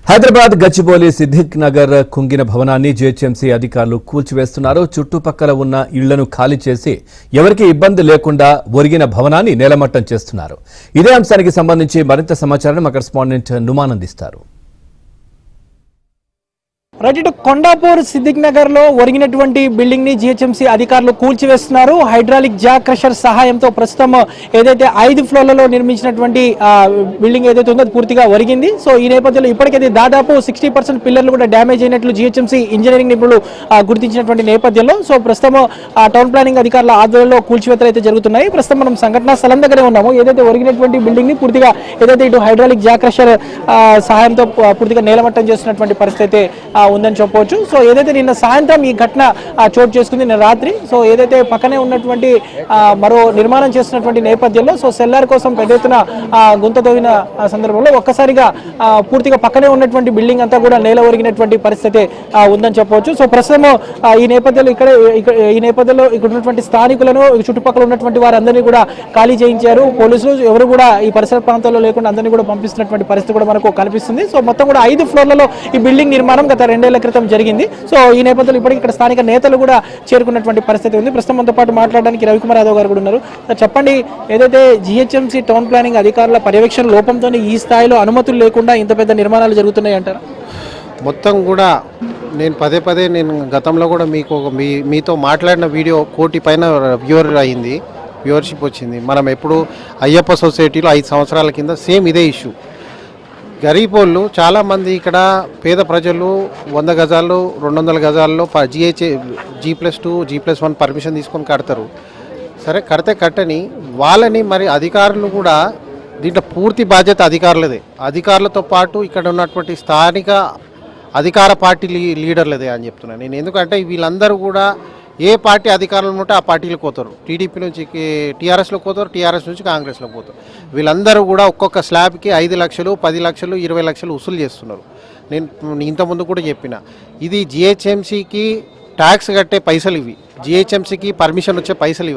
హైదరాబాద్ గచ్చిబౌలి సిద్దిక్ నగర్ కుంగిన భవనాన్ని జీహెచ్ఎంసీ అధికారులు కూల్చివేస్తున్నారు. చుట్టుపక్కల ఉన్న ఇళ్లను ఖాళీ చేసి ఎవరికీ ఇబ్బంది లేకుండా ఒరిగిన భవనాన్ని నేలమట్టం చేస్తున్నారు. ఇదే అంశానికి సంబంధించి మరింత సమాచారం మా కరెస్పాండెంట్ నుమాన్ అందిస్తారు. రైట్, కొండాపూర్ సిద్దిక్ నగర్ లో ఒరిగినటువంటి బిల్డింగ్ ని జీహెచ్ఎంసీ అధికారులు కూల్చివేస్తున్నారు. హైడ్రాలిక్ జాక్ క్రషర్ సహాయంతో ప్రస్తుతం ఏదైతే 5 ఫ్లోర్లలో నిర్మించినటువంటి బిల్డింగ్ ఏదైతే ఉందో అది పూర్తిగా ఒరిగింది. సో ఈ నేపథ్యంలో ఇప్పటికైతే దాదాపు 60% పిల్లర్లు కూడా డ్యామేజ్ అయినట్లు జీహెచ్ఎంసీ ఇంజనీరింగ్ నిపుణులు గుర్తించినటువంటి నేపథ్యంలో సో ప్రస్తుతం టౌన్ ప్లానింగ్ అధికారుల ఆధ్వర్యంలో కూల్చివేతలు అయితే జరుగుతున్నాయి. ప్రస్తుతం మనం సంఘటనా స్థలం దగ్గరే ఉన్నాము. ఏదైతే ఒరిగినటువంటి బిల్డింగ్ ని పూర్తిగా ఏదైతే ఇటు హైడ్రాలిక్ జాక్ క్రషర్ సహాయంతో పూర్తిగా నేలమట్టం చేస్తున్నటువంటి పరిస్థితి ఉందని చెప్పవచ్చు. సో ఏదైతే నిన్న సాయంత్రం ఈ ఘటన చోటు చేసుకుంది, నిన్న రాత్రి. సో ఏదైతే పక్కనే ఉన్నటువంటి మరో నిర్మాణం చేస్తున్నటువంటి నేపథ్యంలో సో సెల్లార్ కోసం పెద్ద ఎత్తున గుంత తవ్విన సందర్భంలో ఒక్కసారిగా పూర్తిగా పక్కనే ఉన్నటువంటి బిల్డింగ్ అంతా కూడా నేల ఒరిగినటువంటి పరిస్థితి ఉందని చెప్పవచ్చు. సో ప్రస్తుతం ఈ నేపథ్యంలో ఇక్కడ ఉన్నటువంటి స్థానికులను చుట్టుపక్కల ఉన్నటువంటి వారందరినీ కూడా ఖాళీ చేయించారు పోలీసులు. ఎవరు కూడా ఈ పరిసర ప్రాంతాల్లో లేకుండా అందరినీ కూడా పంపిస్తున్నటువంటి పరిస్థితి కూడా మనకు కనిపిస్తుంది. సో మొత్తం కూడా 5 ఫ్లోర్లలో ఈ బిల్డింగ్ నిర్మాణం గత 2 ఏళ్ల క్రితం జరిగింది. సో ఈ నేపథ్యంలో ఇప్పటికీ ఇక్కడ స్థానిక నేతలు కూడా చేరుకున్నటువంటి పరిస్థితి ఉంది. ప్రస్తుతం మనతో పాటు మాట్లాడడానికి రవికుమార్ యాదవ్ గారు కూడా ఉన్నారు. చెప్పండి, ఏదైతే జీహెచ్ఎంసీ టౌన్ ప్లానింగ్ అధికారుల పర్యవేక్షణ లోపంతో ఈ స్థాయిలో అనుమతులు లేకుండా ఇంత పెద్ద నిర్మాణాలు జరుగుతున్నాయి అంటారు? మొత్తం కూడా నేను పదే నేను గతంలో కూడా మీతో మాట్లాడిన వీడియో 1 కోటి పైన వ్యూవర్షిప్ వచ్చింది. మనం ఎప్పుడు అయ్యప్ప సొసైటీలో 5 సంవత్సరాల కింద సేమ్ ఇదే ఇష్యూ. గరీబ్ వాళ్ళు చాలామంది ఇక్కడ పేద ప్రజలు 100 గజాలు 200 గజాల్లో G+2 G+1 పర్మిషన్ తీసుకొని కడతారు. సరే, కట్టని వాళ్ళని మరి అధికారులు కూడా దీంట్లో పూర్తి బాధ్యత అధికారులదే. అధికారులతో పాటు ఇక్కడ ఉన్నటువంటి స్థానిక అధికార పార్టీ లీడర్లదే అని చెప్తున్నాను నేను. ఎందుకంటే వీళ్ళందరూ కూడా ఏ పార్టీ అధికారంలో ఉంటే ఆ పార్టీలకు పోతారు. టీడీపీ నుంచి టీఆర్ఎస్లో పోతారు, టీఆర్ఎస్ నుంచి కాంగ్రెస్లో పోతారు. వీళ్ళందరూ కూడా ఒక్కొక్క స్లాబ్కి 5 లక్షలు 10 లక్షలు 20 లక్షలు వసూలు చేస్తున్నారు. నేను ఇంతకుముందు కూడా చెప్పిన, ఇది జిహెచ్ఎంసీకి ట్యాక్స్ కట్టే పైసలు, ఇవి జిహెచ్ఎంసీకి పర్మిషన్ వచ్చే పైసలు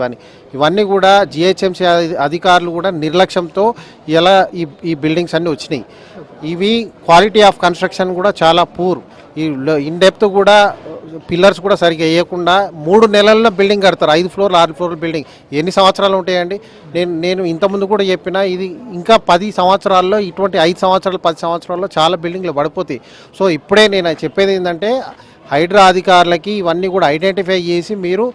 ఇవన్నీ కూడా జిహెచ్ఎంసీ అధికారులు కూడా నిర్లక్ష్యంతో ఇలా ఈ బిల్డింగ్స్ అన్నీ వచ్చినాయి. ఇవి క్వాలిటీ ఆఫ్ కన్స్ట్రక్షన్ కూడా చాలా పూర్. ఈ ఇన్ డెప్త్ కూడా పిల్లర్స్ కూడా సరిగ్గా వేయకుండా 3 నెలల్లో బిల్డింగ్ కడతారు. 5 ఫ్లోర్లు 6 ఫ్లోర్ల బిల్డింగ్ ఎన్ని సంవత్సరాలు ఉంటాయండి? నేను ఇంతకుముందు కూడా చెప్పిన, ఇది ఇంకా 10 సంవత్సరాల్లో ఇటువంటి 5 సంవత్సరాలు 10 సంవత్సరాల్లో చాలా బిల్డింగ్లు పడిపోతాయి. సో ఇప్పుడే నేను చెప్పేది ఏంటంటే, హైడ్రా అధికారులకి ఇవన్నీ కూడా ఐడెంటిఫై చేసి మీరు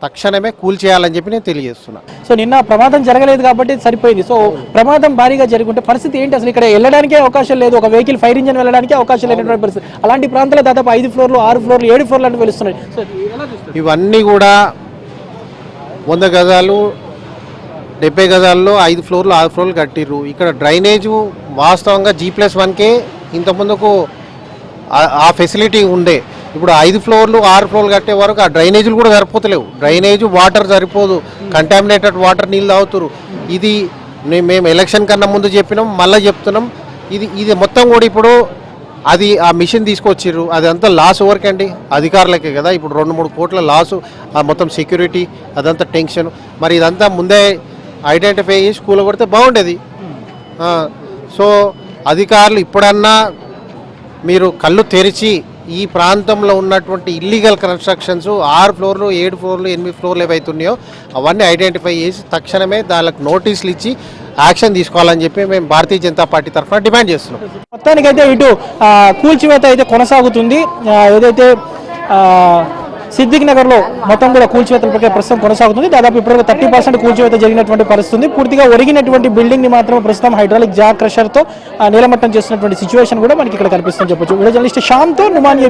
తక్షణమే కూల్చేయాలని చెప్పి నేను తెలియజేస్తున్నా. సో నిన్న ప్రమాదం జరగలేదు కాబట్టి సరిపోయింది. సో ప్రమాదం భారీగా జరుగుంటే పరిస్థితి ఏంటి? అసలు ఇక్కడ వెళ్ళడానికే అవకాశం లేదు, ఒక వెహికల్ ఫైర్ ఇంజిన్ వెళ్ళడానికి అవకాశం లేనటువంటి పరిస్థితి. అలాంటి ప్రాంతాల్లో దాదాపు 5 ఫ్లోర్లు 6 ఫ్లోర్లు 7 ఫ్లోర్లు అంటే వెలుస్తున్నాయి. సో ఇవన్నీ కూడా 100 గజాలు 70 గజాల్లో 5 ఫ్లోర్లు 6 ఫ్లోర్లు కట్టిర్రు. ఇక్కడ డ్రైనేజు వాస్తవంగా G+1కే ఇంతకుముందుకు ఆ ఫెసిలిటీ ఉండే. ఇప్పుడు 5 ఫ్లోర్లు 6 ఫ్లోర్లు కట్టే వరకు ఆ డ్రైనేజీలు కూడా సరిపోతలేవు. డ్రైనేజు వాటర్ సరిపోదు, కంటామినేటెడ్ వాటర్ నీళ్ళు తాగుతారు. ఇది మేము ఎలక్షన్ కన్నా ముందు చెప్పినాం, మళ్ళీ చెప్తున్నాం. ఇది మొత్తం కూడా ఇప్పుడు ఆ మిషన్ తీసుకొచ్చిర్రు. అదంతా లాస్ ఎవరికండి? అధికారులకే కదా. ఇప్పుడు 2-3 కోట్ల లాసు, మొత్తం సెక్యూరిటీ అదంతా టెన్షన్. మరి ఇదంతా ముందే ఐడెంటిఫై చేసి కూలగొడితే బాగుండేది. సో అధికారులు ఇప్పుడన్నా మీరు కళ్ళు తెరిచి ఈ ప్రాంతంలో ఉన్నటువంటి ఇల్లీగల్ కన్స్ట్రక్షన్స్ 6 ఫ్లోర్లు 7 ఫ్లోర్లు 8 ఫ్లోర్లు ఏవైతున్నాయో అవన్నీ ఐడెంటిఫై చేసి తక్షణమే దానికి నోటీసులు ఇచ్చి యాక్షన్ తీసుకోవాలని చెప్పి మేము భారతీయ జనతా పార్టీ తరఫున డిమాండ్ చేస్తున్నాం. మొత్తానికైతే ఇటు కూల్చివేత అయితే కొనసాగుతుంది. ఏదైతే సిద్దిక్ నగర్లో మొత్తం కూడా కూల్చివేతల ప్రక్రియ ప్రస్తుతం కొనసాగుతుంది. దాదాపు ఇప్పటివరకు 30% కూల్చివేత జరిగినటువంటి పరిస్థితి. పూర్తిగా ఒరిగినటువంటి బిల్డింగ్ ని మాత్రం ప్రస్తుతం హైడ్రాలిక్ జాక్ క్రషర్ తో నేలమట్టం చేస్తున్నటువంటి సిచ్యువేషన్ కూడా మనకి ఇక్కడ కనిపిస్తుందని చెప్పొచ్చు. వీడియో జర్నలిస్ట్ శ్యామ్తో నుమాన్.